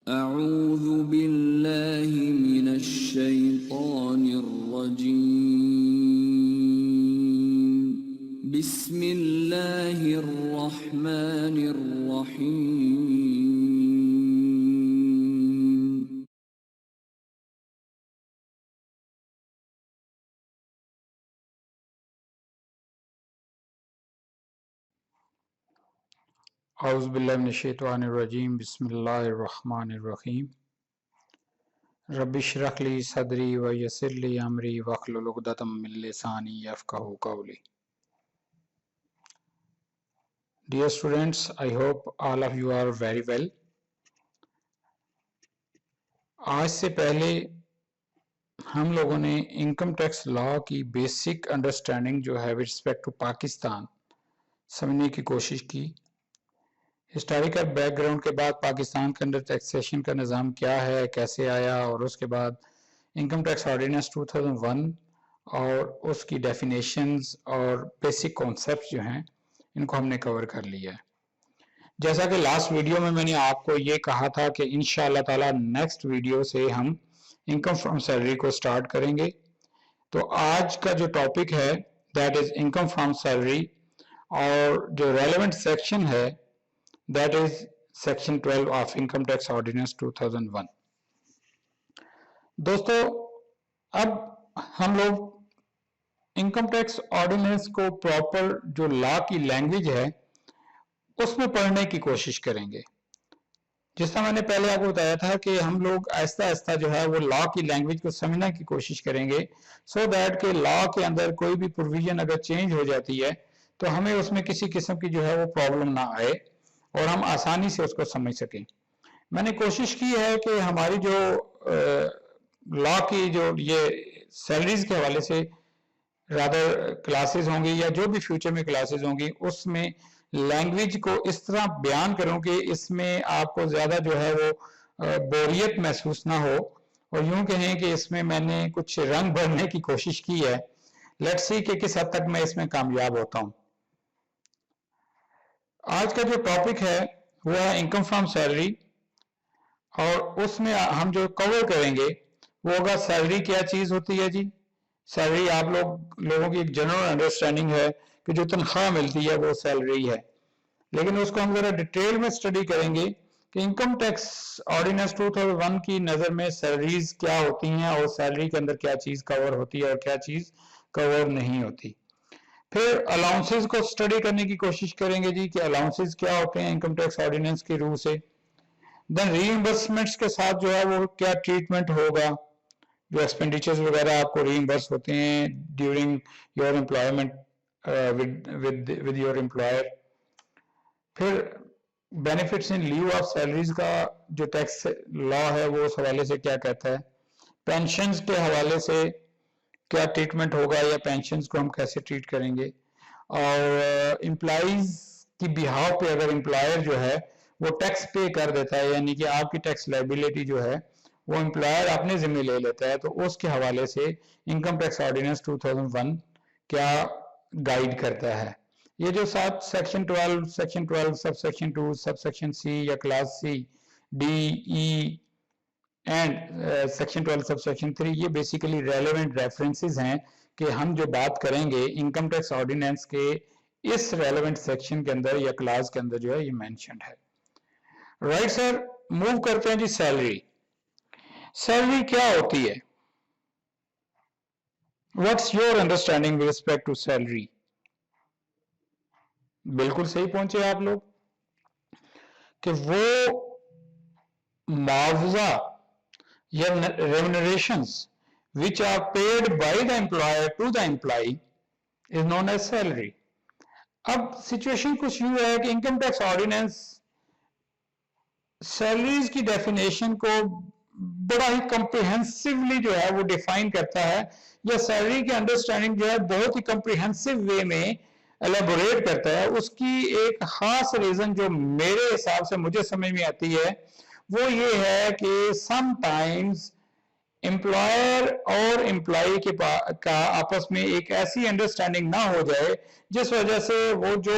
أعوذ بالله من الشيطان الرجيم بسم الله الرحمن الرحيم اعوذ باللہ من الشیطان الرجیم بسم اللہ الرحمن الرحیم رب اشرح لی صدری ویسر لی امری واحلل عقدۃ من لسانی یفقہوا قولی. Dear students, I hope all of you are very well. آج سے پہلے ہم لوگوں نے انکم ٹیکس لا کی بیسک انڈرسٹینڈنگ جو ہے with respect to پاکستان سمجھنے کی کوشش کی. ہسٹوریکل بیک گراؤنڈ کے بعد پاکستان کے اندر ٹیکسیشن کا نظام کیا ہے، کیسے آیا، اور اس کے بعد انکم ٹیکس آرڈیننس 2001 اور اس کی ڈیفینیشنز اور بیسک کانسیپٹس جو ہیں ان کو ہم نے کور کر لیا ہے. جیسا کہ لاسٹ ویڈیو میں نے آپ کو یہ کہا تھا کہ انشاءاللہ تعالی نیکسٹ ویڈیو سے ہم انکم فرام سیلری کو سٹارٹ کریں گے. تو آج کا جو ٹاپک ہے that is income from salary, اور جو ریلیونٹ سیکشن ہے that is section 12 of income tax ordinance 2001. دوستو اب ہم لوگ انکم ٹیکس آرڈیننس کو پراپر جو لا کی لینگویج ہے اس میں پڑھنے کی کوشش کریں گے. جس طرح میں نے پہلے آپ کو بتایا تھا کہ ہم لوگ آہستہ آہستہ جو ہے وہ لا کی لینگویج کو سمجھنے کی کوشش کریں گے سو دیٹ کہ لا کے اندر کوئی بھی پروویژن اگر چینج ہو جاتی ہے تو ہمیں اس میں کسی قسم کی جو ہے وہ پرابلم نہ آئے اور ہم آسانی سے اس کو سمجھ سکیں. میں نے کوشش کی ہے کہ ہماری جو لا کی جو یہ سیلریز کے حوالے سے رادر کلاسز ہوں گی یا جو بھی فیوچر میں کلاسز ہوں گی اس میں لینگویج کو اس طرح بیان کروں کہ اس میں آپ کو زیادہ جو ہے وہ بوریت محسوس نہ ہو، اور یوں کہیں کہ اس میں نے کچھ رنگ بھرنے کی کوشش کی ہے. لیٹس سی کہ کس حد تک میں اس میں کامیاب ہوتا ہوں. آج کا جو ٹاپک ہے وہ ہے انکم فرام سیلری، اور اس میں ہم جو کور کریں گے وہ ہوگا سیلری کیا چیز ہوتی ہے. جی سیلری آپ لوگوں کی ایک جنرل انڈرسٹینڈنگ ہے کہ جو تنخواہ ملتی ہے وہ سیلری ہے، لیکن اس کو ہم ذرا ڈیٹیل میں اسٹڈی کریں گے کہ انکم ٹیکس آرڈیننس 2001 کی نظر میں سیلریز کیا ہوتی ہیں اور سیلری کے اندر کیا چیز کور ہوتی ہے اور کیا چیز کور نہیں ہوتی. پھر الاؤنسز کو سٹڈی کرنے کی کوشش کریں گے جی کہ الاؤنسز کیا ہوتے ہیں انکم ٹیکس آرڈیننس کی روح سے. دین ری ایمبرسمنٹس کے ساتھ جو ہے وہ کیا ٹریٹمنٹ ہوگا، جو ایکسپینڈیچرز وغیرہ آپ کو ری ایمبرس ہوتے ہیں during your employment with your employer. پھر benefits in lieu of salaries کا جو ٹیکس لا ہے وہ اس حوالے سے کیا کہتا ہے. پینشنز کے حوالے سے کیا ٹریٹمنٹ ہوگا یا پینشنز کو ہم کیسے ٹریٹ کریں گے، اور امپلائیز کی بہاف پہ اگر امپلائر جو ہے وہ ٹیکس پے کر دیتا ہے، یعنی کہ آپ کی ٹیکس لائبلٹی جو ہے وہ امپلائر اپنے ذمہ لے لیتا ہے، تو اس کے حوالے سے انکم ٹیکس آرڈیننس 2001 کیا گائیڈ کرتا ہے. یہ جو section 12 sub section 2 sub section C یا class C D E and section 12 sub section 3 یہ بیسیکلی ریلیونٹ ریفرنسز ہیں کہ ہم جو بات کریں گے انکم ٹیکس آرڈیننس کے اس ریلیونٹ سیکشن کے اندر یا کلاس کے اندر جو ہے یہ مینشنڈ ہے. رائٹ سر، موو کرتے ہیں جی. سیلری کیا ہوتی ہے؟ What's your understanding with respect to salary? بالکل صحیح پہنچے آپ لوگ کہ وہ معاوضہ یا remunerations which are paid by the employer to the employee is known as salary. اب سچویشن کچھ یوں ہے کہ انکم ٹیکس آرڈیننس سیلریز کی ڈیفینیشن کو بڑا ہی کمپریہنسولی جو ہے وہ ڈیفائن کرتا ہے، یا سیلری کی انڈرسٹینڈنگ جو ہے بہت ہی کمپریہنسو وے میں ایلیبوریٹ کرتا ہے. اس کی ایک خاص ریزن جو میرے حساب سے مجھے سمجھ میں آتی ہے وہ یہ ہے کہ سم ٹائمز امپلائر اور امپلائی کا آپس میں ایک ایسی انڈرسٹینڈنگ نہ ہو جائے جس وجہ سے وہ جو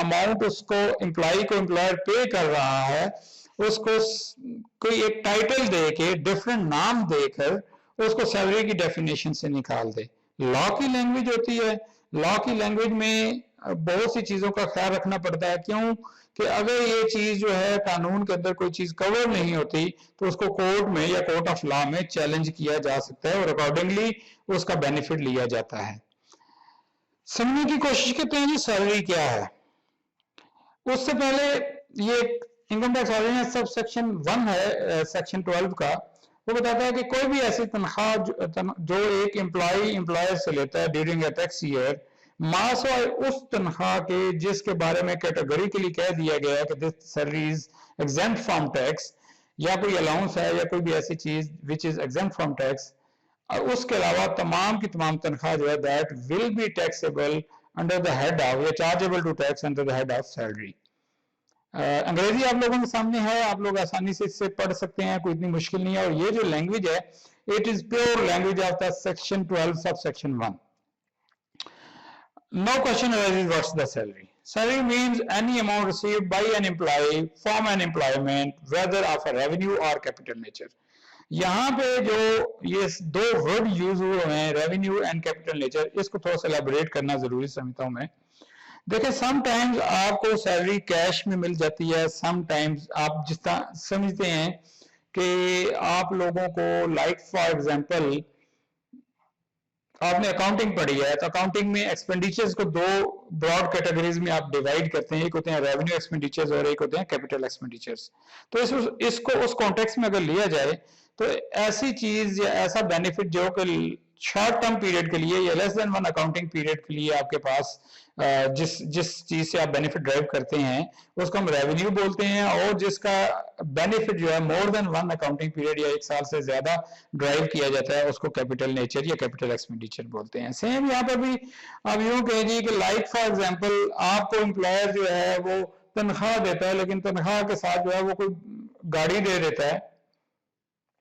اماؤنٹ اس کو امپلائی کو امپلائر پے کر رہا ہے उसको कोई एक टाइटल दे के, डिफरेंट नाम देकर उसको सैलरी की डेफिनेशन से निकाल दे। लॉ की लैंग्वेज होती है, लॉ की लैंग्वेज में बहुत सी चीजों का ख्याल रखना पड़ता है। क्यों कि अगर ये चीज जो है कानून के अंदर कोई चीज कवर नहीं होती तो उसको कोर्ट में या कोर्ट ऑफ लॉ में चैलेंज किया जा सकता है और अकॉर्डिंगली उसका बेनिफिट लिया जाता है। समझने की कोशिश करते हैं जी सैलरी क्या है। उससे पहले ये income tax ordinance sub section 1 है सेक्शन 12 का, वो बताता है कि कोई भी ऐसी तनख्वाह जो एक एम्प्लॉयर से लेता है ड्यूरिंग ए टैक्स ईयर, मासवाए उस तनख्वाह के जिसके बारे में कैटेगरिकली कह दिया गया है कि this salary is exempt from tax, या कोई अलाउंस है या कोई भी ऐसी चीज which is exempt from tax, उसके अलावा तमाम की तमाम तनख्वाह जो है that will be taxable under the head of या chargeable to tax under the head of salary. अंग्रेजी आप लोगों के सामने है, आप लोग आसानी से इससे पढ़ सकते हैं, कोई इतनी मुश्किल नहीं है। और ये जो लैंग्वेज है it is pure language of the section 12 sub section 1। No question arises what's the salary. Salary means any amount received by an employee from an employment, whether of a revenue or capital nature. यहाँ पे जो ये दो word use हुए हैं revenue and capital nature, इसको थोड़ा सा एलैबोरेट करना जरूरी समझता हूं मैं। देखिए समटाइम्स आपको सैलरी कैश में मिल जाती है, समटाइम्स आप जिस तरह समझते हैं कि आप लोगों को लाइक फॉर एग्जांपल आपने अकाउंटिंग पढ़ी है तो अकाउंटिंग में एक्सपेंडिचर्स को दो ब्रॉड कैटेगरीज में आप डिवाइड करते हैं, एक होते हैं रेवेन्यू एक्सपेंडिचर्स और एक होते हैं कैपिटल एक्सपेंडिचर्स। तो इसको उस कॉन्टेक्स्ट में अगर लिया जाए तो ऐसी चीज या ऐसा बेनिफिट जो कि शॉर्ट टर्म पीरियड के लिए या लेस देन 1 अकाउंटिंग पीरियड के लिए आपके पास जिस चीज से आप बेनिफिट ड्राइव करते हैं उसको हम रेवेन्यू बोलते हैं, और जिसका बेनिफिट जो है मोर देन 1 अकाउंटिंग पीरियड या 1 साल से ज्यादा ड्राइव किया जाता है उसको कैपिटल नेचर या कैपिटल एक्सपेंडिचर बोलते हैं। सेम यहाँ पर भी आप यूं कहिए कि लाइक फॉर एग्जांपल आपको एम्प्लॉयर जो है वो तनख्वाह देता है, लेकिन तनख्वाह के साथ जो है वो कोई गाड़ी दे देता है,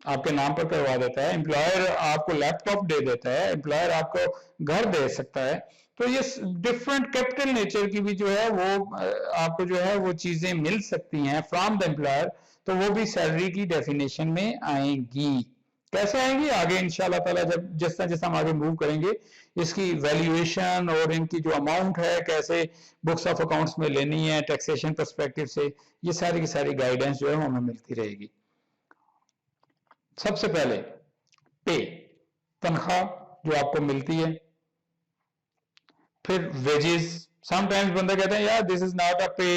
आपके नाम पर करवा देता है, एम्प्लॉयर आपको लैपटॉप दे देता है, एम्प्लॉयर आपको घर दे सकता है। तो ये डिफरेंट कैपिटल नेचर की भी जो है वो आपको जो है वो चीजें मिल सकती हैं फ्रॉम द एम्प्लॉयर, तो वो भी सैलरी की डेफिनेशन में आएंगी। कैसे आएंगी आगे इंशाल्लाह ताला जब जिस तरह हम आगे मूव करेंगे इसकी वैल्यूएशन और इनकी जो अमाउंट है कैसे बुक्स ऑफ अकाउंट्स में लेनी है टैक्सेशन पर्सपेक्टिव से, ये सारी की सारी गाइडेंस जो है वो हमें मिलती रहेगी। सबसे पहले पे, तनख्वाह जो आपको मिलती है, फिर वेजेस। समटाइम्स बंदा कहते हैं यार दिस इज नॉट अ पे,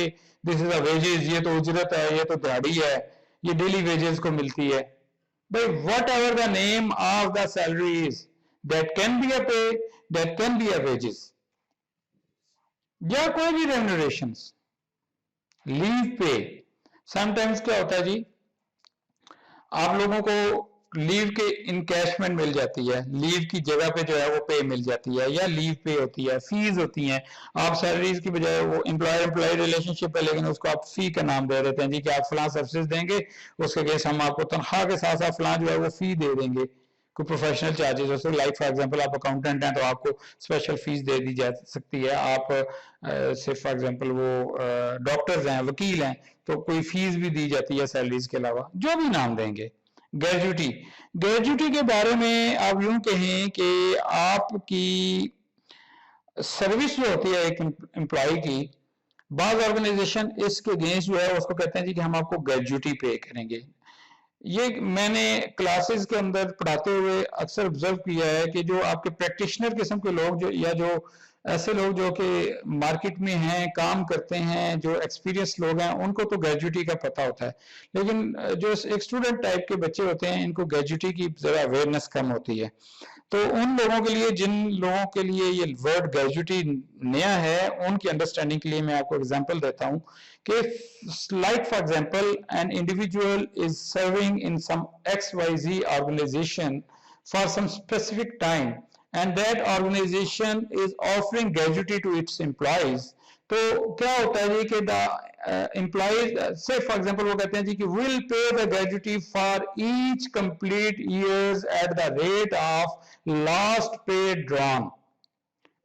दिस इज अ वेजेस, ये तो उजरत है, ये तो दिहाड़ी है, ये डेली वेजेस को मिलती है। भाई whatever the name of the salary is, that can be a pay, that can be a wages, या कोई भी रेम्यूनरेशंस। लीव पे समटाइम्स क्या होता है जी, आप लोगों को लीव के इनकैशमेंट मिल जाती है, लीव की जगह पे जो है वो पे मिल जाती है, या लीव पे होती है, फीस होती हैं। आप सैलरीज की बजाय वो एम्प्लॉयर एम्प्लॉय रिलेशनशिप है लेकिन उसको आप फी का नाम दे देते हैं जी कि आप फलां सर्विसेज देंगे, उसके केस हम आपको तनख्वाह के साथ साथ फलां जो है वो फी दे देंगे, कोई प्रोफेशनल चार्जेस जैसे लाइक फॉर एग्जांपल आप अकाउंटेंट हैं तो आपको स्पेशल फीस दे दी जा सकती है। आप सिर्फ फॉर एग्जांपल वो डॉक्टर्स हैं, वकील हैं, तो कोई फीस भी दी जाती है सैलरीज के अलावा, जो भी नाम देंगे। ग्रेजुटी, ग्रेजुटी के बारे में आप यूं कहें कि आपकी सर्विस जो होती है एक एम्प्लॉय की, बाज ऑर्गेनाइजेशन इसके अगेंस्ट जो है उसको कहते हैं जी कि हम आपको ग्रेजुटी पे करेंगे। ये मैंने क्लासेस के अंदर पढ़ाते हुए अक्सर ऑब्जर्व किया है कि जो आपके प्रैक्टिशनर किस्म के लोग जो या जो ऐसे लोग जो कि मार्केट में हैं, काम करते हैं, जो एक्सपीरियंस लोग हैं, उनको तो ग्रेजुटी का पता होता है, लेकिन जो एक स्टूडेंट टाइप के बच्चे होते हैं इनको ग्रेजुटी की जरा अवेयरनेस कम होती है। तो उन लोगों के लिए जिन लोगों के लिए ये वर्ड ग्रेजुटी नया है उनकी अंडरस्टैंडिंग के लिए मैं आपको एग्जांपल देता हूं कि like for example an individual is serving in some XYZ organization for some specific time and that organization is offering gratuity to its employees, तो क्या होता है जी कि the employees say for example वो कहते हैं जी कि will pay the gratuity for each complete years at the rate of last pay drawn।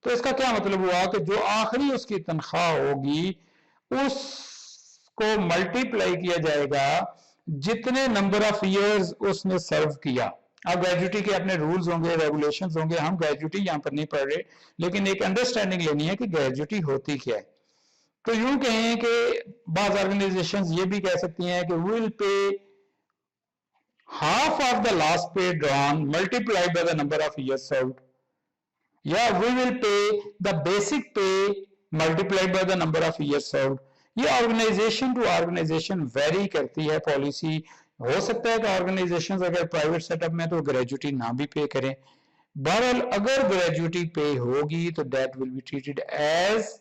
तो इसका क्या मतलब हुआ कि जो आखिरी उसकी तनख्वाह होगी को मल्टीप्लाई किया जाएगा जितने नंबर ऑफ ईयर्स उसने सर्व किया। अब ग्रेजुटी के अपने रूल्स होंगे, रेगुलेशंस होंगे, हम ग्रेजुटी यहाँ पर नहीं पढ़ रहे, लेकिन एक अंडरस्टैंडिंग लेनी है कि ग्रेजुटी होती क्या है। तो यूं कहें कि बाज ऑर्गेनाइजेशंस ये भी कह सकती हैं कि we will pay half of the last pay drawn multiplied by the number of years served, या we will pay the basic pay multiplied by the number of years served। ये ऑर्गेनाइजेशन टू ऑर्गेनाइजेशन वेरी करती है policy. हो सकता है कि organisation अगर private setup में तो ग्रेजुटी ना भी पे करें। बहरहाल अगर ग्रेजुटी पे होगी तो that will be treated as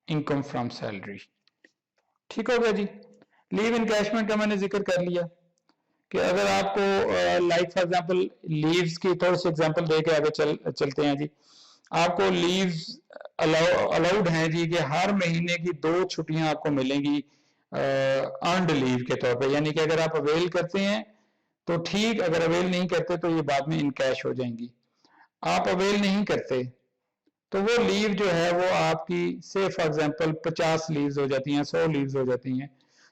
income from salary. ठीक हो गया जी। लीव इनकैशमेंट का मैंने जिक्र कर लिया कि अगर आपको लाइक फॉर एग्जांपल लीव्स की थोड़ी सी एग्जांपल दे के आगे चलते हैं जी। आपको लीव्स अलाउड हैं जी कि हर महीने की 2 छुट्टियां आपको मिलेंगी अर्नड लीव के तौर पे, यानी कि अगर आप अवेल करते हैं तो ठीक, अगर अवेल नहीं करते तो ये बाद में इनकैश हो जाएंगी। आप अवेल नहीं करते तो वो लीव जो है वो आपकी से फॉर एग्जांपल 50 लीव्स हो जाती हैं, 100 लीव्स हो जाती हैं,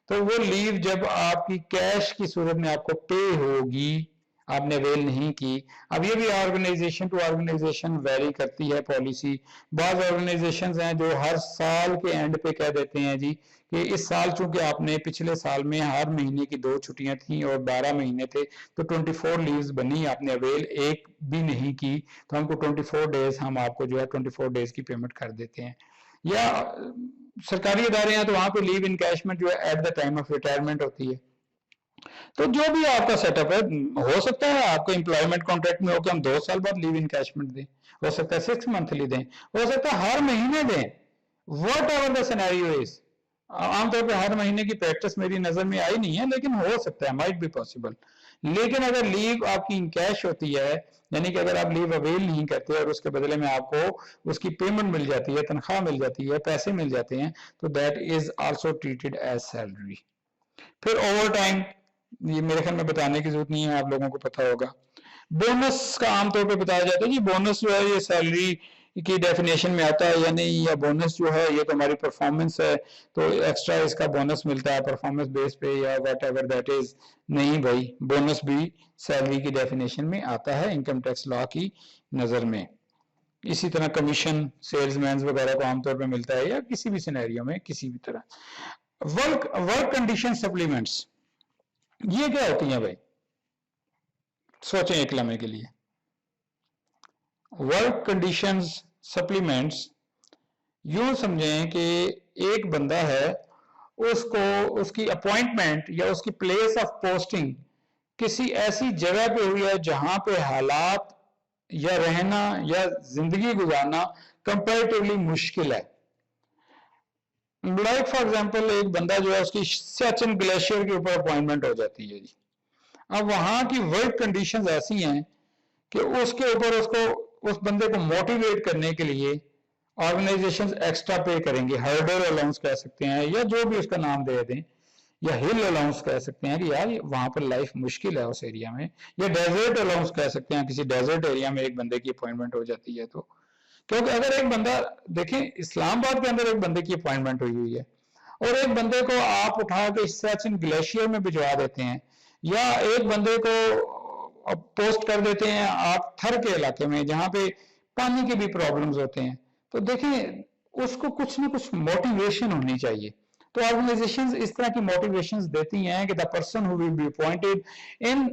तो वो लीव जब आपकी कैश की सूरत में आपको पे होगी, आपने अवेल नहीं की। अब ये भी ऑर्गेनाइजेशन टू ऑर्गेनाइजेशन वेरी करती है पॉलिसी। बाज़ ऑर्गेनाइजेशंस हैं जो हर साल के एंड पे कह देते हैं जी कि इस साल चूंकि आपने पिछले साल में हर महीने की 2 छुट्टियां थी और 12 महीने थे तो 24 लीव्स बनी, आपने अवेल एक भी नहीं की, तो हमको 24 डेज हम आपको जो है 24 डेज की पेमेंट कर देते हैं। या सरकारी इदारे हैं तो वहां पे लीव इनकैशमेंट जो है at the time of retirement होती है। तो जो भी आपका सेटअप है, हो सकता है आपको एम्प्लॉयमेंट कॉन्ट्रैक्ट में हो कि हम 2 साल बाद लीव इनकैशमेंट दें, हो सकता है 6 मंथली दें, हो सकता है हर महीने दें, what ever the scenario is. आमतौर पर हर महीने की प्रैक्टिस मेरी नजर में आई नहीं है, लेकिन हो सकता है, माइट बी पॉसिबल। लेकिन अगर लीव आपकी इनकैश होती है, यानी कि अगर आप लीव अवेल नहीं करते और उसके बदले में आपको उसकी पेमेंट मिल जाती है, तनख्वाह मिल जाती है, पैसे मिल जाते हैं, तो that is also treated as salary. फिर ओवर टाइम, ये मेरे ख्याल में बताने की जरूरत नहीं है, आप लोगों को पता होगा। बोनस का आमतौर पे बताया जाता है जी, बोनस जो है ये सैलरी की डेफिनेशन में आता है या नहीं, या बोनस जो है ये तो हमारी परफॉर्मेंस है तो एक्स्ट्रा इसका बोनस मिलता है परफॉर्मेंस बेस पे या वट एवर दैट इज। नहीं भाई, बोनस भी सैलरी की डेफिनेशन में आता है इनकम टैक्स लॉ की नजर में। इसी तरह कमीशन सेल्समैन वगैरह को आमतौर पे मिलता है या किसी भी सिनेरियो में किसी भी तरह। वर्क कंडीशन सप्लीमेंट्स, ये क्या होती हैं भाई, सोचें एक लम्हे के लिए। वर्क कंडीशंस सप्लीमेंट्स यूं समझें कि एक बंदा है, उसको उसकी अपॉइंटमेंट या उसकी प्लेस ऑफ पोस्टिंग किसी ऐसी जगह पे हुई है जहां पे हालात या रहना या जिंदगी गुजारना कंपैरेटिवली मुश्किल है। लाइक फॉर एग्जांपल एक बंदा जो है उसकी सियाचिन ग्लेशियर के ऊपर अपॉइंटमेंट हो जाती है जी। अब वहां की वर्क कंडीशंस ऐसी हैं कि उसके ऊपर उसको उस बंदे को मोटिवेट करने के लिए ऑर्गेनाइजेशंस एक्स्ट्रा पे करेंगे, हर्डर अलाउंस कह सकते हैं या जो भी उसका नाम दे दें, या हिल अलाउंस कह सकते हैं कि यार वहां पर लाइफ मुश्किल है उस एरिया में, या डेजर्ट अलाउंस कह सकते हैं, किसी डेजर्ट एरिया में एक बंदे की अपॉइंटमेंट हो जाती है तो। क्योंकि अगर एक बंदा, देखें इस्लामाबाद के अंदर एक बंदे की अपॉइंटमेंट हुई है और एक बंदे को आप उठा के सियाचिन ग्लेशियर में भिजवा देते हैं, या एक बंदे को पोस्ट कर देते हैं आप थर के इलाके में जहां पे पानी के भी प्रॉब्लम्स होते हैं, तो देखें उसको कुछ ना कुछ मोटिवेशन होनी चाहिए। तो ऑर्गेनाइजेशंस इस तरह की मोटिवेशंस देती हैं कि the person who will be appointed in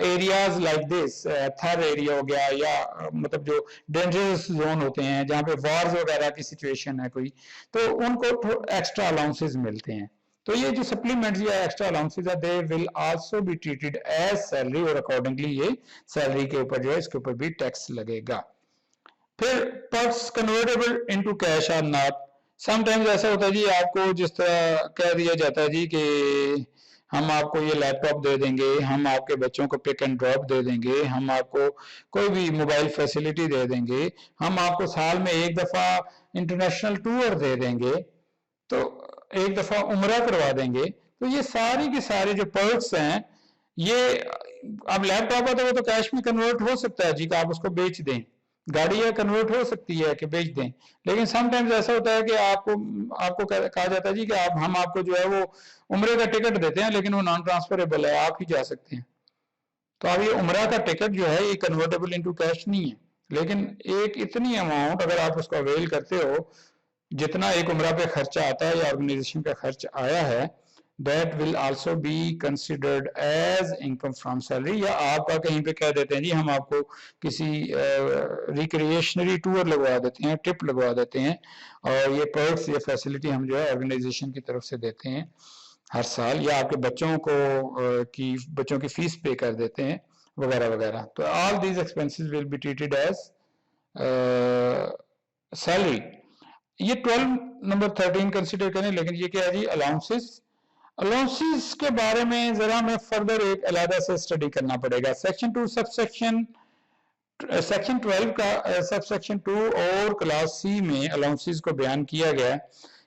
areas like this, थर एरिया हो गया या मतलब जो डेंजरस जोन होते हैं जहां पे वॉर्स वगैरह की सिचुएशन है कोई, तो उनको एक्स्ट्रा अलाउंसेस मिलते हैं। तो ये जो सप्लीमेंट्स या एक्स्ट्रा अलाउंसेस है they will also be treated as salary और अकॉर्डिंगली ये सैलरी के ऊपर जो है इसके ऊपर भी टैक्स लगेगा। फिर पर्स convertible into cash or not. Sometimes ऐसा होता है जी, आपको जिस तरह कह दिया जाता है जी कि हम आपको ये लैपटॉप दे देंगे, हम आपके बच्चों को पिक एंड ड्रॉप दे देंगे, हम आपको कोई भी मोबाइल फैसिलिटी दे देंगे, हम आपको साल में एक दफा इंटरनेशनल टूर दे देंगे, तो एक दफा उम्रा करवा देंगे। तो ये सारी के सारे जो पर्क्स हैं, ये अब लैपटॉप है तो वो तो कैश में कन्वर्ट हो सकता है जी कि आप उसको बेच दें, गाड़ी या कन्वर्ट हो सकती है कि बेच दें, लेकिन समटाइम्स ऐसा होता है कि आपको कहा जाता है जी कि हम आपको जो है वो उम्रे का टिकट देते हैं, लेकिन वो नॉन ट्रांसफरेबल है, आप ही जा सकते हैं। तो अब ये उम्रा का टिकट जो है ये कन्वर्टेबल इनटू कैश नहीं है, लेकिन एक इतनी अमाउंट अगर आप उसको अवेल करते हो जितना एक उम्रा पे खर्चा आता है या ऑर्गेनाइजेशन का खर्च आया है, that will also be considered as income from salary। या आपका कहीं पे कह देते हैं जी हम आपको किसी रिक्रिएशनरी टूर लगवा देते हैं, ट्रिप लगवा देते हैं, और ये पर्क्स या फैसिलिटी हम जो है ऑर्गेनाइजेशन की तरफ से देते हैं हर साल, या आपके बच्चों की फीस पे कर देते हैं वगैरह वगैरह। तो all these expenses will be treated as salary. ये 12 नंबर 13 कंसिडर करें। लेकिन ये क्या है जी, अलाउंसेस। अलाउंसेस के बारे में जरा हमें फर्दर एक अलग से स्टडी करना पड़ेगा। सेक्शन 12 का सबसेक्शन 2 और क्लास सी में अलाउंसेस को बयान किया गया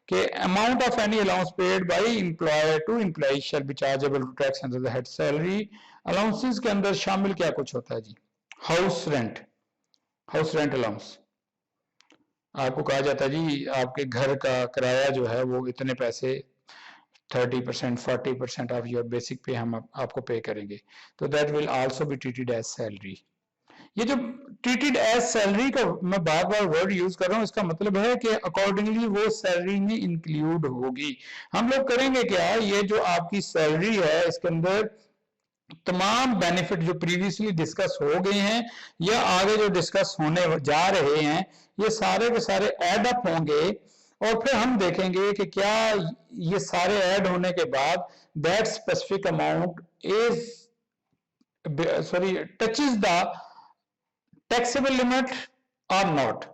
कि amount of any allowance paid by employer to employee shall be chargeable to tax under the head salary. Allowances के अंदर शामिल क्या कुछ होता है जी? House rent allowance. आपको कहा जाता है जी आपके घर का किराया जो है वो इतने पैसे 30% 40% ऑफ योर बेसिक पे हम आपको पे करेंगे, तो that will also be treated as salary. ये जो ट्रीटेड एज सैलरी का मैं बार बार वर्ड यूज कर रहा हूं, इसका मतलब है कि अकॉर्डिंगली वो सैलरी में इंक्लूड होगी। हम लोग करेंगे क्या, ये जो आपकी सैलरी है इसके अंदर तमाम बेनिफिट जो प्रीवियसली डिस्कस हो गए हैं या आगे जो डिस्कस होने जा रहे हैं, ये सारे के सारे ऐड अप होंगे, और फिर हम देखेंगे कि क्या ये सारे ऐड होने के बाद that specific amount touches the taxable limit और नॉट।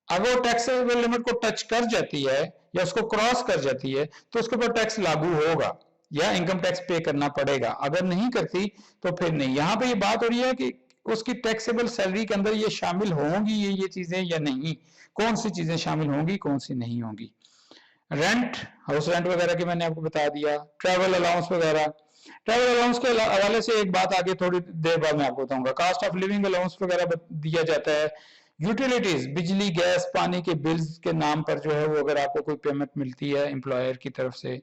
अगर वो टैक्सेबल लिमिट को टच कर जाती है या उसको क्रॉस कर जाती है तो उसके ऊपर टैक्स लागू होगा या इनकम टैक्स पे करना पड़ेगा, अगर नहीं करती तो फिर नहीं। यहां पे ये बात हो रही है कि उसकी टैक्सेबल सैलरी के अंदर ये शामिल होंगी ये चीजें या नहीं, कौन सी चीजें शामिल होंगी कौन सी नहीं होंगी। रेंट, हाउस रेंट वगैरह की मैंने आपको बता दिया, ट्रैवल अलाउंस वगैरह। ट्रैवल अलाउंस के हवाले से एक बात आगे थोड़ी देर बाद मैं आपको बताऊंगा। कास्ट ऑफ लिविंग अलाउंस वगैरह दिया जाता है। यूटिलिटीज, बिजली गैस पानी के बिल्स के नाम पर जो है वो अगर आपको कोई पेमेंट मिलती है एम्प्लॉयर की तरफ से।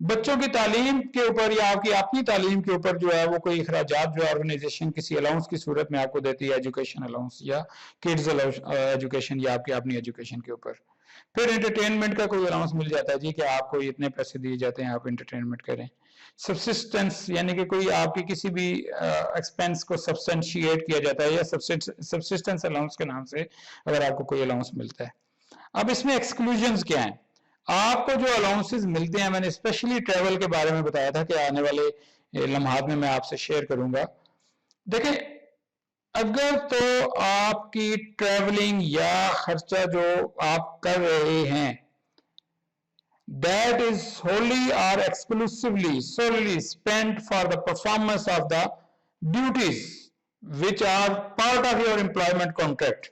बच्चों की तालीम के ऊपर या आपकी अपनी तालीम के ऊपर जो है वो कोई अखराजात जो ऑर्गेनाइजेशन किसी अलाउंस की सूरत में आपको देती है, एजुकेशन अलाउंस या किड्स एजुकेशन या आपकी अपनी एजुकेशन के ऊपर। फिर एंटरटेनमेंट का कोई अलाउंस मिल जाता है जी कि आपको इतने पैसे दिए जाते हैं आप एंटरटेनमेंट करें। सब्सिस्टेंस यानी कि कोई आपकी किसी भी एक्सपेंस को सब्सटेंशिएट किया जाता है या सब्सिस्टेंस अलाउंस के नाम से अगर आपको कोई अलाउंस मिलता है। अब इसमें एक्सक्लूजन्स क्या हैं? आपको जो अलाउंसेस मिलते हैं, मैंने स्पेशली ट्रैवल के बारे में बताया था कि आने वाले लम्हात में मैं आपसे शेयर करूंगा। देखें, अगर तो आपकी ट्रैवलिंग या खर्चा जो आप कर रहे हैं that is wholly or exclusively solely spent for the performance of the duties which are part of your employment contract,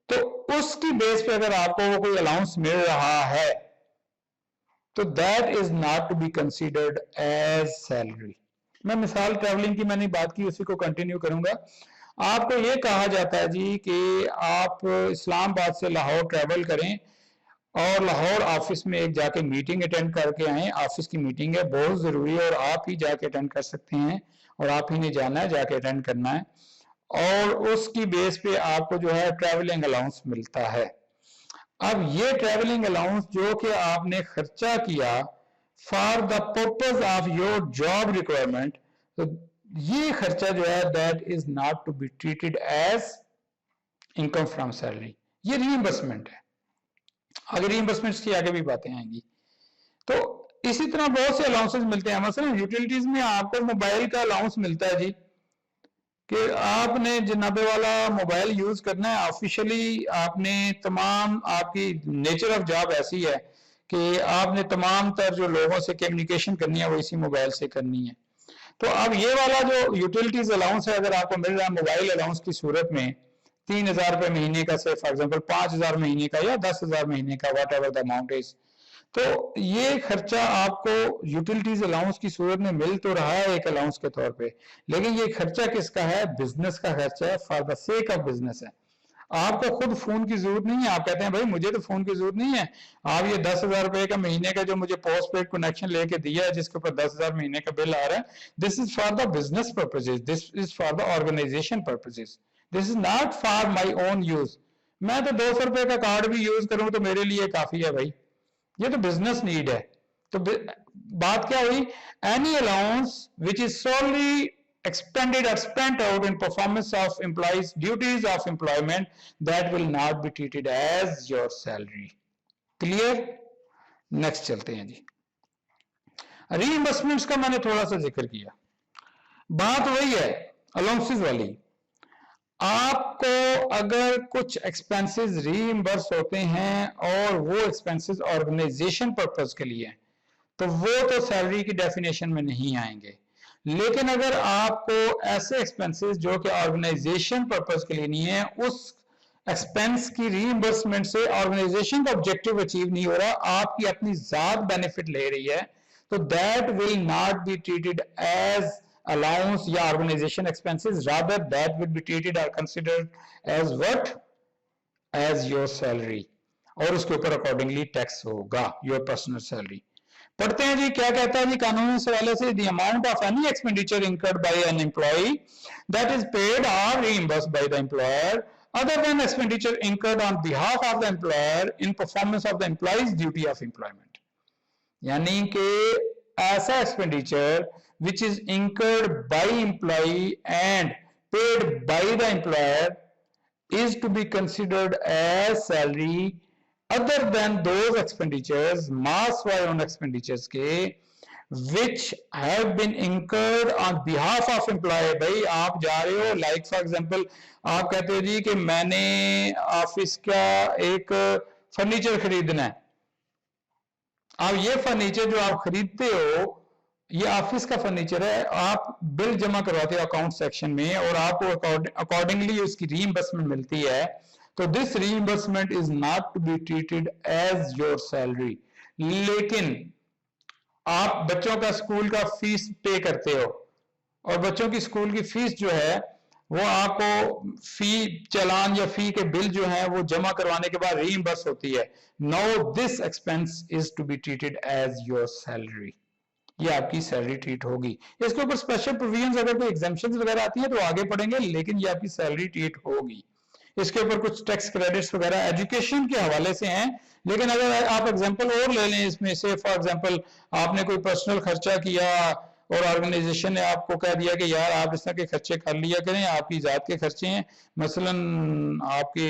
तो उसकी बेस पे अगर आपको वो कोई अलाउंस मिल रहा है तो that is not to be considered as salary. मैं मिसाल ट्रैवलिंग की मैंने बात की, उसी को कंटिन्यू करूंगा। आपको ये कहा जाता है जी कि आप इस्लामाबाद से लाहौर ट्रैवल करें और लाहौर ऑफिस में एक जाके मीटिंग अटेंड करके आए। ऑफिस की मीटिंग है, बहुत जरूरी है और आप ही जाके अटेंड कर सकते हैं और आप ही ने जाना है, जाके अटेंड करना है, और उसकी बेस पे आपको जो है ट्रैवलिंग अलाउंस मिलता है। अब ये ट्रैवलिंग अलाउंस जो कि आपने खर्चा किया for the purpose of your job requirement, तो ये खर्चा जो है that is not to be treated as income from salary, ये रीइंबर्समेंट है। अगर रीइंबर्समेंट की आगे भी बातें आएंगी। तो इसी तरह बहुत से अलाउंसेस मिलते हैं। मसलन यूटिलिटीज में आपको मोबाइल का अलाउंस मिलता है जी कि आपने जनाबे वाला मोबाइल यूज करना है ऑफिशियली, आपने तमाम, आपकी नेचर ऑफ जॉब ऐसी है कि आपने तमाम तर जो लोगों से कम्युनिकेशन करनी है वो इसी मोबाइल से करनी है। तो अब ये वाला जो यूटिलिटीज अलाउंस है अगर आपको मिल रहा है मोबाइल अलाउंस की सूरत में 3,000 रुपए महीने का, से फॉर एग्जांपल 5,000 महीने का या 10,000 महीने का, what ever the amount is, تو یہ خرچہ آپ کو یوٹیلیٹیز الاؤنس کی صورت میں مل تو رہا ہے ایک الاؤنس کے طور پہ، لیکن یہ خرچہ کس کا ہے؟ بزنس کا خرچہ ہے، for the sake of business ہے. آپ کو خود فون کی ضرورت نہیں ہے، آپ کہتے ہیں بھائی مجھے تو فون کی ضرورت نہیں ہے، آپ یہ 10,000 روپے کا مہینے کا جو مجھے پوسٹ پیڈ کنیکشن لے کے دیا ہے جس کے اوپر 10,000 مہینے کا بل آ رہا ہے، this is for the business purposes, this is for the organisation purposes, this is not for my own use. میں تو 200 روپے کا کارڈ بھی یوز کروں تو میرے لیے کافی ہے بھائی، یہ تو بزنس نیڈ ہے. تو بات کیا ہوئی؟ Any allowance which is solely expended or spent out in performance of employees duties of employment that will not be treated as your salary. clear? next چلتے ہیں جی. ری انویسٹمنٹس کا میں نے تھوڑا سا ذکر کیا، بات وہی ہے الاؤنسز والی. آپ کو اگر کچھ ایکسپینسز ری ایمبرس ہوتے ہیں اور وہ ایکسپینسز آرگنائزیشن پرپز کے لیے تو وہ تو سیلری کی ڈیفینیشن میں نہیں آئیں گے. لیکن اگر آپ کو ایسے ایکسپینسز جو کہ آرگنائزیشن پرپز کے لیے نہیں ہے، اس ایکسپینس کی ری ایمبرسمنٹ سے آرگنائزیشن کا آبجیکٹو اچیو نہیں ہو رہا، آپ کی اپنی ذات بینیفٹ لے رہی ہے، تو that will not be treated as allowance یا organization expenses, rather that would be treated or considered as what? As your salary. اور اس کے اوپر accordingly tax ہوگا your personal salary. پڑھتے ہیں جی کیا کہتا ہے جی قانون اس حوالے سے. the amount of any expenditure incurred by an employee that is paid or reimbursed by the employer other than expenditure incurred on behalf of the employer in performance of the employee's duty of employment. یعنی کہ ایسا expenditure which is incurred by employee and paid by the employer is to be considered as salary other than those expenditures, mass own expenditures کے which have been incurred on behalf of employee. بھائی آپ جا رہے ہو like for example آپ کہتے ہو جی کہ میں نے آفس کا ایک فرنیچر خریدنا ہے. آپ یہ فرنیچر جو آپ خریدتے ہو یہ آفس کا فرنیچر ہے، آپ بل جمع کرواتے ہو اکاؤنٹ سیکشن میں اور آپ کو اکارڈنگلی اس کی ری ایمبرسمنٹ ملتی ہے، تو this reimbursement is not to be treated as your salary. لیکن آپ بچوں کا اسکول کا فیس پے کرتے ہو اور بچوں کی اسکول کی فیس جو ہے وہ آپ کو فی چالان یا فی کے بل جو ہے وہ جمع کروانے کے بعد ری ایمبرس ہوتی ہے. No this expense is to be treated as your salary. یہ آپ کی سیلری ٹریٹ ہوگی. اس کے اوپر اسپیشل پروویژنز اگر کوئی ایگزمپشنز وغیرہ آتی ہیں تو آگے پڑھیں گے، لیکن یہ آپ کی سیلری ٹریٹ ہوگی. اس کے اوپر کچھ ٹیکس کریڈٹس وغیرہ ایجوکیشن کے حوالے سے ہیں، لیکن اگر آپ ایگزامپل اور لے لیں اس میں سے، فار ایگزامپل آپ نے کوئی پرسنل خرچہ کیا اور آرگنائزیشن نے آپ کو کہہ دیا کہ یار آپ اس طرح کے خرچے کر لیا کریں، آپ کی ذات کے خرچے ہیں، مثلا آپ کے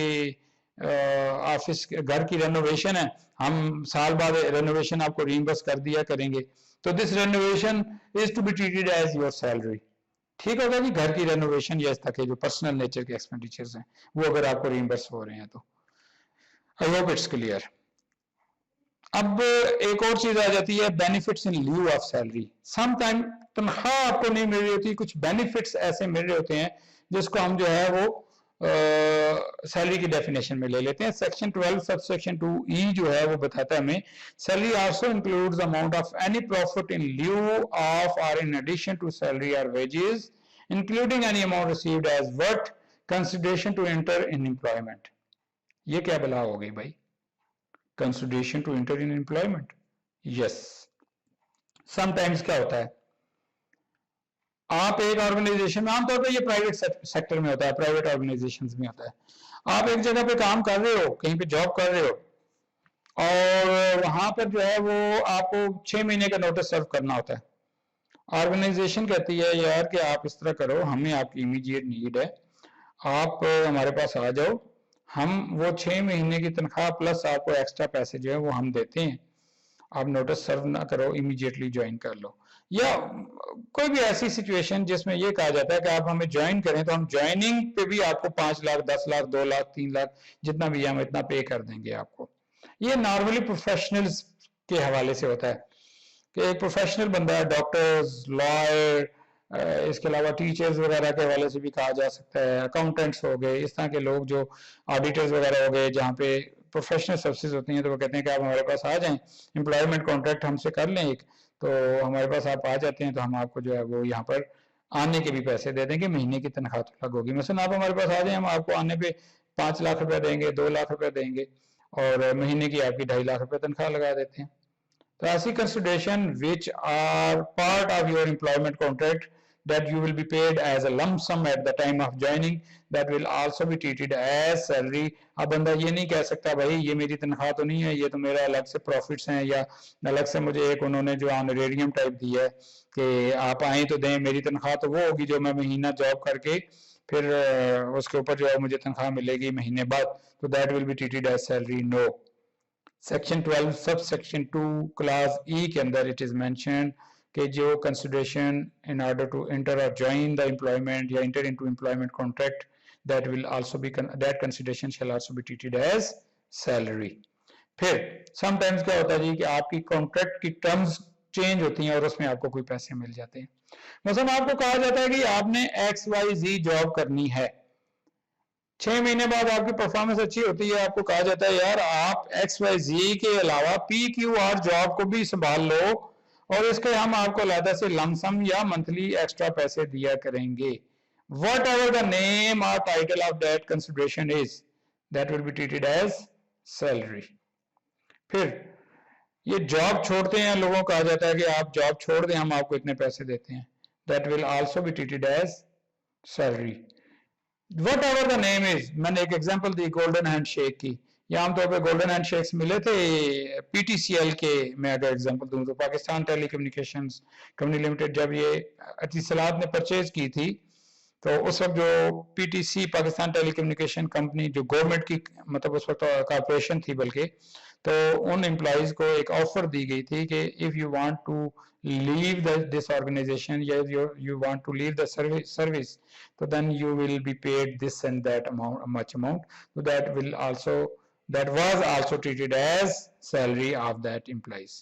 آفس گھر کی رینوویشن ہے، ہم سال بعد رینوویشن آپ کو ریمبرس کر دیا کریں گے، تو this renovation is to be treated as your salary. ٹھیک ہوگا جی. گھر کی رینوویشن یا اس طرح کے جو پرسنل نیچر کے ایکسپینڈیچرز ہیں وہ اگر آپ کو ریمبرس ہو رہے ہیں تو آئی ہوپ اٹس کلیئر. اب ایک اور چیز آ جاتی ہے benefits in lieu of salary. Some time تنخواہ آپ کو نہیں مل رہی ہوتی، کچھ بینیفٹس ایسے مل رہے ہوتے ہیں جس کو ہم جو ہے وہ سیلری کی ڈیفینیشن میں لے لیتے ہیں. سیکشن 12 سب سیکشن 2E جو ہے وہ بتاتا ہے ہمیں salary also includes amount of any profit in lieu of or in addition to salary or wages including any amount received as what consideration to enter in employment. یہ کیا بلا ہو گئی بھائی؟ Consideration to enter in employment. Yes sometimes کیا ہوتا ہے آپ ایک آرگنائزیشن میں، عام طور پہ یہ پرائیویٹ سیکٹر میں ہوتا ہے، پرائیویٹ آرگنائزیشنز میں ہوتا ہے، آپ ایک جگہ پہ کام کر رہے ہو، کہیں پہ جاب کر رہے ہو اور وہاں پر جو ہے وہ آپ کو 6 مہینے کا نوٹس سرو کرنا ہوتا ہے. آرگنائزیشن کہتی ہے یار کہ آپ اس طرح کرو، ہمیں آپ کی امیڈیٹ نیڈ ہے، آپ ہمارے پاس آ جاؤ، ہم وہ 6 مہینے کی تنخواہ پلس آپ کو ایکسٹرا پیسے جو ہے وہ ہم دیتے ہیں، آپ نوٹس سرو نہ کرو، امیڈیٹلی جوائن کر لو. یا کوئی بھی ایسی سچویشن جس میں یہ کہا جاتا ہے کہ آپ ہمیں جوائن کریں تو ہم جوائننگ پہ بھی آپ کو 5 لاکھ 10 لاکھ 2 لاکھ 3 لاکھ جتنا بھی ہم اتنا پے کر دیں گے آپ کو. یہ نارملی پروفیشنلز کے حوالے سے ہوتا ہے کہ ایک پروفیشنل بندہ ہے، ڈاکٹرز، لائر، اس کے علاوہ ٹیچرز وغیرہ کے حوالے سے بھی کہا جا سکتا ہے، اکاؤنٹنٹس ہو گئے، اس طرح کے لوگ جو آڈیٹرز وغیرہ ہو گئے جہاں پہ प्रोफेशनल सर्विसेज होती हैं, तो वो कहते हैं कि आप हमारे पास आ जाएं, एम्प्लॉयमेंट कॉन्ट्रैक्ट हमसे कर लें एक, तो हमारे पास आप आ जाते हैं तो हम आपको जो है वो यहाँ पर आने के भी पैसे दे देंगे, महीने की तनख्वाह तो अलग होगी। मसलन आप हमारे पास आ जाए, हम आपको आने पे 5 लाख रुपए देंगे, 2 लाख रुपए देंगे और महीने की आपकी 2.5 लाख रुपए तनख्वाह लगा देते हैं। तो ऐसी consideration which are part of your employment contract that you will be paid as a lump sum at the time of joining, that will also be treated as salary. अब बंदा ये नहीं कह सकता भाई ये मेरी तनख्वाह तो नहीं है, ये तो मेरा अलग से प्रॉफिट्स हैं, या अलग से मुझे एक उन्होंने जो ऑनरेरियम टाइप दी है कि आप आए तो दें, मेरी तनख्वाह तो वो होगी जो मैं महीना जॉब करके फिर उसके ऊपर जो है मुझे तनख्वाह मिलेगी महीने बाद, तो that will be treated as salary. No. Section 12 sub section 2 class ई के अंदर इट इज मेंशन्ड कि जो consideration in order to enter or join the employment या enter into employment contract, that will also be that consideration shall also be treated as salary. फिर sometimes क्या होता है जी कि आपकी कॉन्ट्रैक्ट की टर्म्स चेंज होती हैं और उसमें आपको कोई पैसे मिल जाते हैं। मतलब आपको कहा जाता है कि आपने XYZ जॉब करनी है, 6 महीने बाद आपकी परफॉर्मेंस अच्छी होती है, आपको कहा जाता है यार आप XYZ के अलावा PQR जॉब को भी संभाल लो और इसके हम आपको अलग से लमसम या मंथली एक्स्ट्रा पैसे दिया करेंगे। Whatever the name or title of that consideration is, that will be treated as salary. फिर ये जॉब छोड़ते हैं लोगों को कहा जाता है कि आप जॉब छोड़ दें, हम आपको इतने पैसे देते हैं, that will also be treated as salary. Whatever the name is, मैंने एक एग्जांपल दी गोल्डन हैंडशेक की, या आमतौर पर गोल्डन हैंडशेक्स मिले थे PTCL के। मैं अगर एग्जांपल दूं तो पाकिस्तान टेलीकम्युनिकेशंस कंपनी लिमिटेड जब ये इत्तिसालात ने परचेज की थी तो उस वक्त जो PTC पाकिस्तान टेलीकम्युनिकेशन कंपनी जो गवर्नमेंट की मतलब उस वक्त कॉर्पोरेशन थी बल्कि, तो उन एम्प्लॉइज को एक ऑफर दी गई थी कि if you want to leave this organization या you want to leave the service, so then you will be paid this and that much amount, so that was also treated as salary of that employees.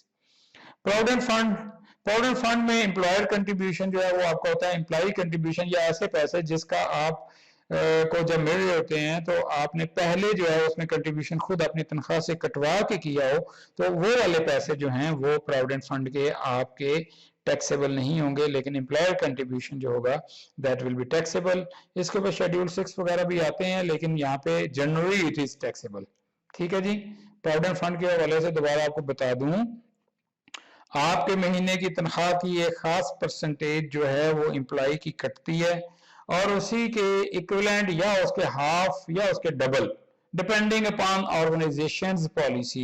Provident fund में employer contribution जो है वो आपका होता है employee contribution, या ऐसे पैसे जिसका आप को जब मिल रहे होते हैं तो आपने पहले जो है उसमें कंट्रीब्यूशन खुद अपनी तनख्वाह से कटवा के किया हो, तो वो वाले पैसे जो हैं वो प्रोविडेंट फंड के आपके टैक्सेबल नहीं होंगे, लेकिन एम्प्लॉयर कंट्रीब्यूशन जो होगा दैट विल बी टैक्सेबल। इसके ऊपर शेड्यूल 6 वगैरह भी आते हैं, लेकिन यहाँ पे जनरली इट इज टैक्सेबल। ठीक है जी। प्रोविडेंट फंड के हवाले से दोबारा आपको बता दूं, आपके महीने की तनख्वाह की एक खास परसेंटेज जो है वो एम्प्लॉय की कटती है और उसी के इक्विवेलेंट या उसके हाफ या उसके double depending upon organisations policy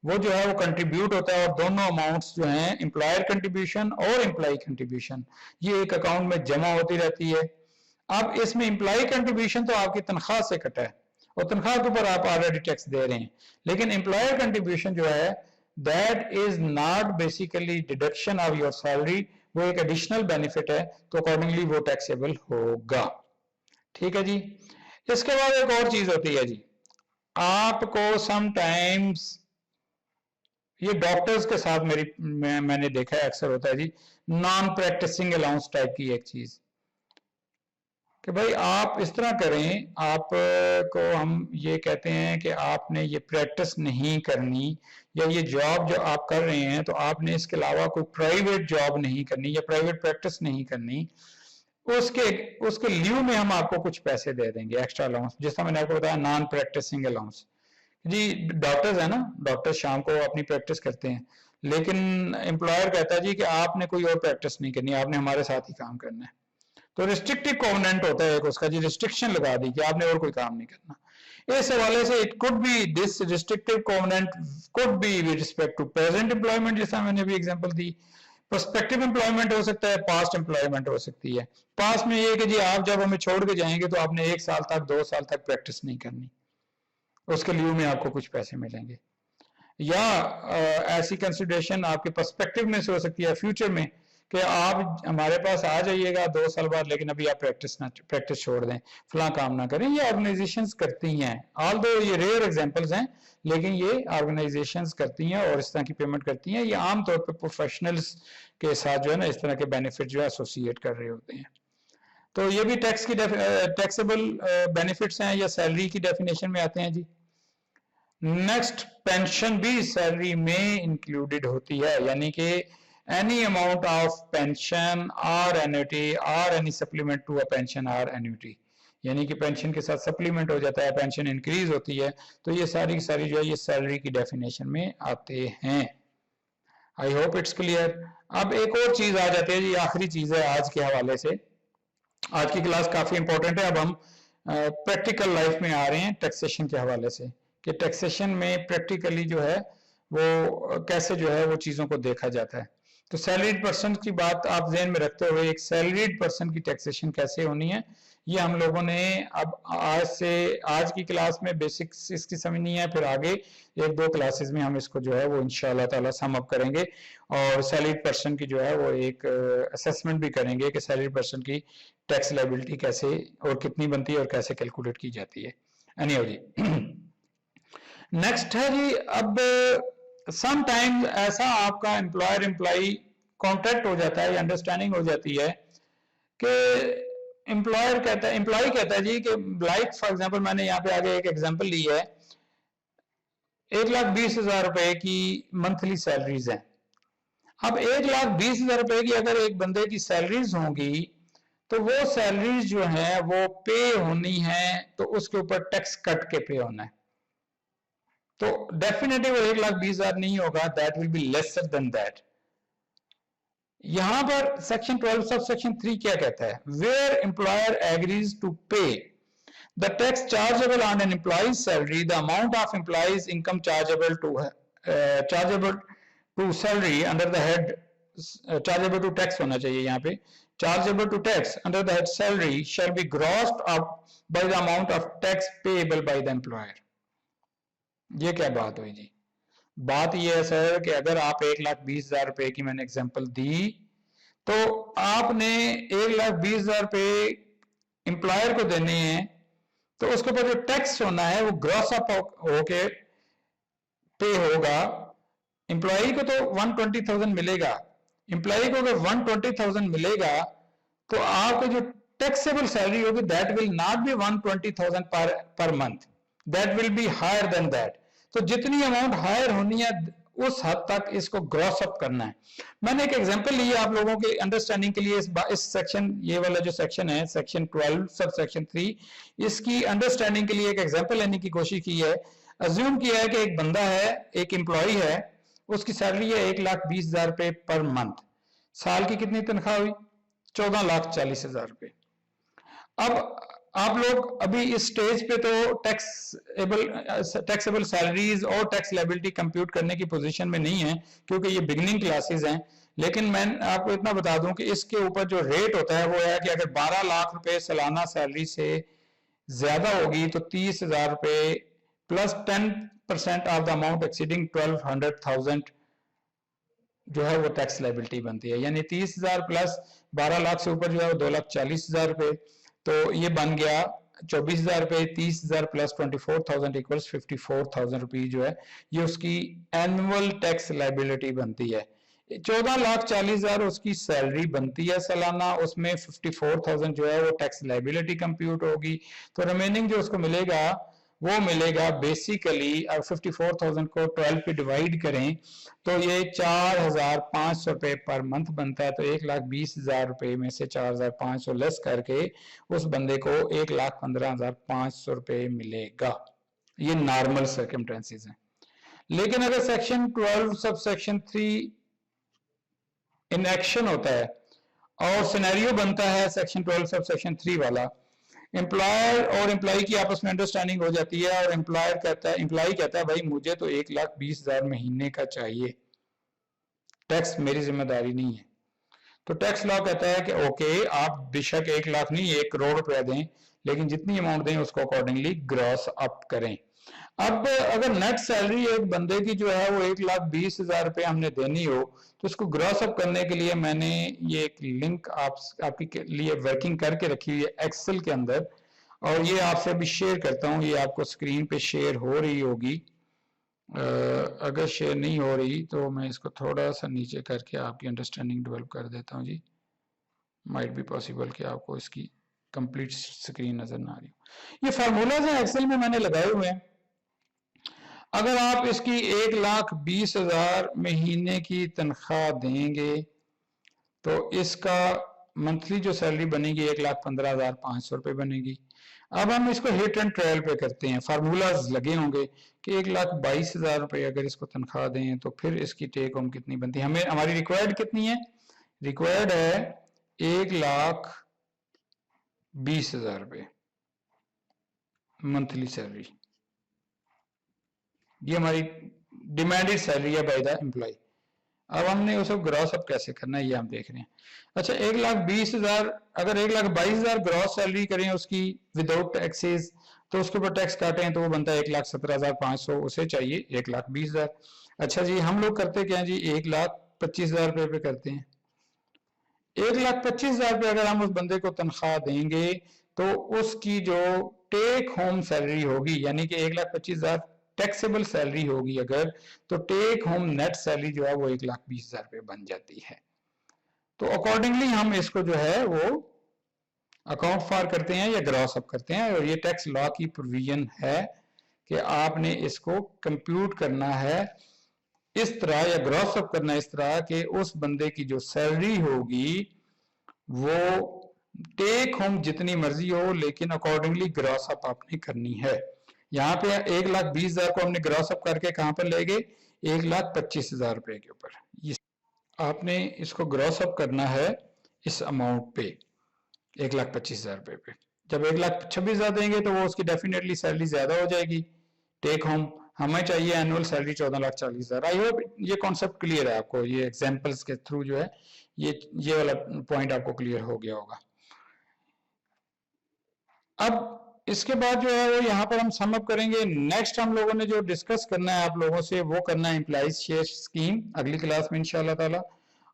वो जो है वो कंट्रीब्यूट होता है, और दोनों अमाउंट्स जो हैं एम्प्लॉयर कंट्रीब्यूशन और एम्प्लॉय कंट्रीब्यूशन ये एक अकाउंट में जमा होती रहती है। अब इसमें एम्प्लॉय कंट्रीब्यूशन तो आपकी तनख्वाह से कटा है और तनख्वाह के ऊपर आप ऑलरेडी टैक्स दे रहे हैं, लेकिन एम्प्लॉयर कंट्रीब्यूशन जो है that is not basically deduction of your salary, वो एक एडिशनल बेनिफिट है, तो अकॉर्डिंगली वो टैक्सेबल होगा। ठीक है जी। इसके बाद एक और चीज होती है जी, आपको समटाइम्स ये डॉक्टर्स के साथ मैंने देखा है अक्सर होता है जी, नॉन प्रैक्टिसिंग अलाउंस टाइप की एक चीज कि भाई आप इस तरह करें, आपको हम ये कहते हैं कि आपने ये प्रैक्टिस नहीं करनी या ये जॉब जो आप कर रहे हैं तो आपने इसके अलावा कोई प्राइवेट जॉब नहीं करनी या प्राइवेट प्रैक्टिस नहीं करनी, उसके लीव में हम आपको कुछ पैसे दे देंगे एक्स्ट्रा अलाउंस, जिसका मैंने आपको बताया नॉन प्रैक्टिसिंग अलाउंस। जी डॉक्टर्स है ना, डॉक्टर शाम को अपनी प्रैक्टिस करते हैं, लेकिन एम्प्लॉयर कहता है जी कि आपने कोई और प्रैक्टिस नहीं करनी, आपने हमारे साथ ही काम करना है, तो रिस्ट्रिक्टिव कोवेनेंट होता है एक उसका जी, रिस्ट्रिक्शन लगा दी कि आपने और कोई काम नहीं करना। इस हवाले से it could be this restrictive covenant could be with respect to present employment, जैसा मैंने भी एग्जांपल दी, प्रोस्पेक्टिव एम्प्लॉयमेंट हो सकता है, पास्ट एम्प्लॉयमेंट हो सकती है। पास्ट में ये कि जी आप जब हमें छोड़ के जाएंगे तो आपने 1 साल तक 2 साल तक प्रैक्टिस नहीं करनी, उसके लिए में आपको कुछ पैसे मिलेंगे। या ऐसी कंसिडरेशन आपके पर्सपेक्टिव में से हो सकती है फ्यूचर में कि आप हमारे पास आ जाइएगा 2 साल बाद, लेकिन अभी आप प्रैक्टिस छोड़ दें, फलां काम ना करें। ये ऑर्गेनाइजेशंस करती हैं, ऑल्दो ये रेयर एग्जांपल्स हैं, लेकिन ये ऑर्गेनाइजेशंस करती हैं और इस तरह की पेमेंट करती हैं। ये आमतौर पर प्रोफेशनल्स के साथ जो है ना इस तरह के बेनिफिट जो है एसोसिएट कर रहे होते हैं। तो ये भी टैक्सेबल बेनिफिट्स हैं या सैलरी की डेफिनेशन में आते हैं जी। नेक्स्ट पेंशन भी सैलरी में इंक्लूडेड होती है, यानी कि any amount of pension or annuity or any supplement to a pension or annuity, यानी कि पेंशन के साथ सप्लीमेंट हो जाता है, पेंशन इंक्रीज होती है, तो ये सारी की सारी जो है ये सैलरी की डेफिनेशन में आते हैं। I hope it's clear. अब एक और चीज आ जाती है जी, आखिरी चीज है आज के हवाले से। आज की क्लास काफी इंपॉर्टेंट है। अब हम प्रैक्टिकल लाइफ में आ रहे हैं टैक्सेशन के हवाले से, कि टैक्सेशन में प्रैक्टिकली जो है वो कैसे जो है वो चीजों को देखा जाता है। तो सैलरीड पर्सन की बात आप ध्यान में रखते हुए एक सैलरीड पर्सन की टैक्सेशन कैसे होनी है, ये हम लोगों ने अब आज की क्लास में बेसिक्स इसकी समझनी है, फिर आगे एक दो क्लासेस में हम इसको जो है वो इंशाल्लाह ताला सम अप करेंगे और सैलरीड पर्सन की जो है वो एक असेसमेंट भी करेंगे कि सैलरीड पर्सन की टैक्स लायबिलिटी कैसे और कितनी बनती है और कैसे कैलकुलेट की जाती है। एनीवे जी नेक्स्ट है जी, अब सम टाइम्स ऐसा आपका एम्प्लॉयर एम्प्लॉई कॉन्ट्रैक्ट हो जाता है, अंडरस्टैंडिंग हो जाती है कि एम्प्लॉयर कहता है, एम्प्लॉय कहता है जी कि लाइक फॉर एग्जांपल मैंने यहाँ पे आगे एक एग्जांपल ली है, 1,20,000 रुपए की मंथली सैलरीज हैं। अब 1,20,000 रुपए की अगर एक बंदे की सैलरीज होंगी तो वो सैलरीज जो है वो पे होनी है, तो उसके ऊपर टैक्स कट के पे होना है, तो डेफिनेटली वो 1,20,000 नहीं होगा, that will be lesser than that. यहां पर सेक्शन 12 सब सेक्शन 3 क्या कहता है, where employer agrees to pay the tax chargeable on an employee's salary, the amount of employee's income chargeable to salary under the head, chargeable to tax होना चाहिए यहाँ पे, chargeable to tax under the head salary shall be grossed up by the amount of tax payable by the employer. ये क्या बात हुई जी, बात ये है सर कि अगर आप 1,20,000 रुपए की मैंने एग्जांपल दी, तो आपने 1,20,000 रुपए एम्प्लॉयर को देने हैं, तो उसके ऊपर जो टैक्स होना है वो ग्रॉस अप होके पे होगा। एम्प्लॉय को तो 120,000 मिलेगा, एम्प्लॉय को अगर 120,000 मिलेगा तो आपको जो टैक्सेबल सैलरी होगी that will not be 120,000 per month, that will be higher than that. तो जितनी अमाउंट हायर होनी है उस हद तक इसको ग्रॉस अप करना है। मैंने एक एग्जांपल ली है आप लोगों के अंडरस्टैंडिंग के लिए, इस सेक्शन, ये वाला जो सेक्शन है सेक्शन 12 सब सेक्शन 3, इसकी अंडरस्टैंडिंग के लिए एक एग्जांपल लेने की कोशिश की है। अज्यूम किया है कि एक बंदा है, एक एम्प्लॉय है, उसकी सैलरी है 1,20,000 रुपए पर मंथ, साल की कितनी तनख्वाह हुई, 14,40,000 रुपए। अब आप लोग अभी इस स्टेज पे तो टैक्सेबल सैलरीज और टैक्स लायबिलिटी कंप्यूट करने की पोजीशन में नहीं है क्योंकि ये बिगिनिंग क्लासेस हैं, लेकिन मैं आपको इतना बता दूं कि इसके ऊपर जो रेट होता है वो है कि अगर 12 लाख रुपए सालाना सैलरी से ज्यादा होगी तो 30,000 रुपए plus 10% of the amount exceeding 1,200,000 जो है वो टैक्स लायबिलिटी बनती है, यानी 30,000 प्लस 12 लाख से ऊपर जो है वो 2,40,000 रुपए, तो ये बन गया 24,000 रुपए, 30,000 प्लस 24,000 इक्वल्स 54,000 रुपए जो है ये उसकी एनुअल टैक्स लायबिलिटी बनती है। 14,40,000 उसकी सैलरी बनती है सालाना, उसमें 54,000 जो है वो टैक्स लायबिलिटी कंप्यूट होगी, तो रिमेनिंग जो उसको मिलेगा वो मिलेगा बेसिकली, अब 54,000 को 12 पे डिवाइड करें तो ये 4,500 रुपए पर मंथ बनता है, तो 1,20,000 रुपए में से 4,500 लेस करके उस बंदे को 1,15,500 रुपए मिलेगा। ये नॉर्मल सर्कमस्टेंसेस हैं। लेकिन अगर section 12 sub section 3 in action होता है और सिनेरियो बनता है सेक्शन 12 सब सेक्शन 3 वाला, एम्प्लॉयर और एम्प्लॉय की आपस में अंडरस्टैंडिंग हो जाती है और एम्प्लॉय कहता है भाई मुझे तो 1,20,000 महीने का चाहिए, टैक्स मेरी जिम्मेदारी नहीं है। तो टैक्स लॉ कहता है कि ओके आप बेशक 1 लाख नहीं 1 करोड़ रुपया दें, लेकिन जितनी अमाउंट दें उसको अकॉर्डिंगली ग्रॉस अप करें। अब अगर नेट सैलरी एक बंदे की जो है वो 1,20,000 रुपए हमने देनी हो तो उसको ग्रॉस अप करने के लिए मैंने ये एक लिंक आपके लिए वर्किंग करके रखी हुई है एक्सेल के अंदर, और ये आपसे अभी शेयर करता हूँ, ये आपको स्क्रीन पे शेयर हो रही होगी। अगर शेयर नहीं हो रही तो मैं इसको थोड़ा सा नीचे करके आपकी अंडरस्टैंडिंग डेवलप कर देता हूँ जी, माइट बी पॉसिबल कि आपको इसकी कंप्लीट स्क्रीन नजर ना आ रही हो। ये फार्मूलाज हैं एक्सेल में मैंने लगाए हुए हैं। اگر آپ اس کی 1,20,000 مہینے کی تنخواہ دیں گے تو اس کا منتھلی جو سیلری بنے گی 1,15,500 روپے بنے گی. اب ہم اس کو ہٹ اینڈ ٹرائل پہ کرتے ہیں، فارمولاز لگے ہوں گے کہ 1,22,000 روپے اگر اس کو تنخواہ دیں تو پھر اس کی ٹیک ہوم کتنی بنتی ہے. ہماری ریکوائرڈ کتنی ہے؟ ریکوائرڈ ہے 1,20,000 روپے منتھلی سیلری. یہ ہماری ڈیمانڈڈ سیلری ہے بائی دا امپلائی. اب ہم نے اس کو گراس اپ کیسے کرنا ہے یہ ہم دیکھ رہے ہیں. اچھا 1,20,000 اگر 1,22,000 گراس سیلری کریں اس کی وداؤٹ ٹیکسز تو اس کے اوپر ٹیکس کاٹیں تو وہ بنتا ہے 1,17,500. اسے چاہیے 1,20,000. اچھا جی ہم لوگ کرتے کیا جی 1,25,000 روپے پہ کرتے ہیں. 1,25,000 روپے اگر ہم اس بندے کو تنخواہ دیں گے تو اس کی جو ٹیک ہوم سیلری ہوگی یعنی کہ 1,25,000 ٹیکسیبل سیلری ہوگی اگر تو ٹیک ہوم نیٹ سیلری جو ہے وہ 1,20,000 روپے بن جاتی ہے. تو اکارڈنگلی ہم اس کو جو ہے وہ اکاؤنٹ فار کرتے ہیں یا گراس اپ کرتے ہیں، اور یہ ٹیکس لا کی پروویژن ہے کہ آپ نے اس کو کمپیوٹ کرنا ہے اس طرح یا گراس اپ کرنا اس طرح کہ اس بندے کی جو سیلری ہوگی وہ ٹیک ہوم جتنی مرضی ہو لیکن اکارڈنگلی گراس اپ آپ نے کرنی ہے. یہاں پہ 1,20,000 کو ہم نے گراس اپ کر کے کہاں پر لے گئے 1,25,000 روپے کے اوپر. آپ نے اس کو گراس اپ کرنا ہے اس اماؤنٹ پہ 1,25,000 روپے پہ. جب 1,26,000 دیں گے تو وہ اس کی ڈیفینیٹلی سیلری زیادہ ہو جائے گی. ٹیک ہوم ہمیں چاہیے اینول سیلری 14,40,000. آئی ہوپ یہ کانسیپٹ کلیئر ہے آپ کو، یہ ایگزامپلس کے تھرو جو ہے یہ والا پوائنٹ آپ کو کلیئر ہو گیا ہوگا. اب اس کے بعد جو ہے وہ یہاں پر ہم سم اپ کریں گے. نیکسٹ ہم لوگوں نے جو ڈسکس کرنا ہے آپ لوگوں سے وہ کرنا ہے امپلائیز شیئر اسکیم اگلی کلاس میں انشاءاللہ تعالی.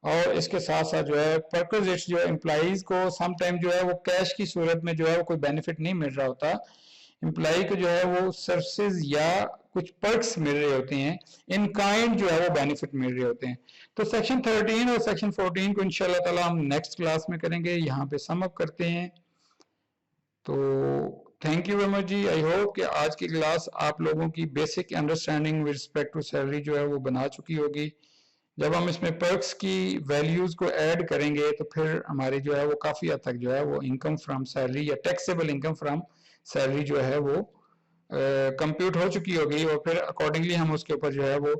اور اس کے ساتھ ساتھ جو ہے پرکوزٹس جو امپلائیز کو سم ٹائم جو ہے وہ کیش کی صورت میں جو ہے وہ کوئی بینیفٹ نہیں مل رہا ہوتا، امپلائی کو جو ہے وہ سروسز یا کچھ پرکس مل رہے ہوتے ہیں، ان کائنڈ جو ہے وہ بینیفٹ مل رہے ہوتے ہیں. تو سیکشن 13 اور سیکشن 14 کو انشاءاللہ تعالی ہم نیکسٹ کلاس میں کریں گے. یہاں پہ سم اپ کرتے ہیں. تو تھینک یو ویری مچ جی. آئی ہوپ کہ آج کی کلاس آپ لوگوں کی basic understanding with respect to salary جو ہے وہ بنا چکی ہوگی. جب ہم اس میں پرکس کی ویلیوز کو ایڈ کریں گے تو پھر ہماری جو ہے وہ کافی حد تک جو ہے وہ انکم فرام سیلری یا ٹیکسیبل انکم فرام سیلری جو ہے وہ کمپیوٹ ہو چکی ہوگی، اور پھر اکارڈنگلی ہم اس کے اوپر جو ہے وہ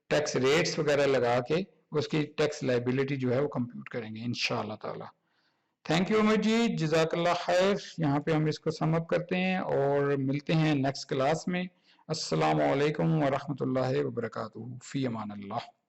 ٹیکس ریٹس وغیرہ لگا کے اس کی ٹیکس لائبلٹی جو ہے وہ کمپیوٹ کریں گے انشاءاللہ تعالی. تھینک یو امید جی، جزاک اللہ خیر. یہاں پہ ہم اس کو سم اپ کرتے ہیں اور ملتے ہیں نیکسٹ کلاس میں. السلام علیکم ورحمۃ اللہ وبرکاتہ. فی امان اللہ.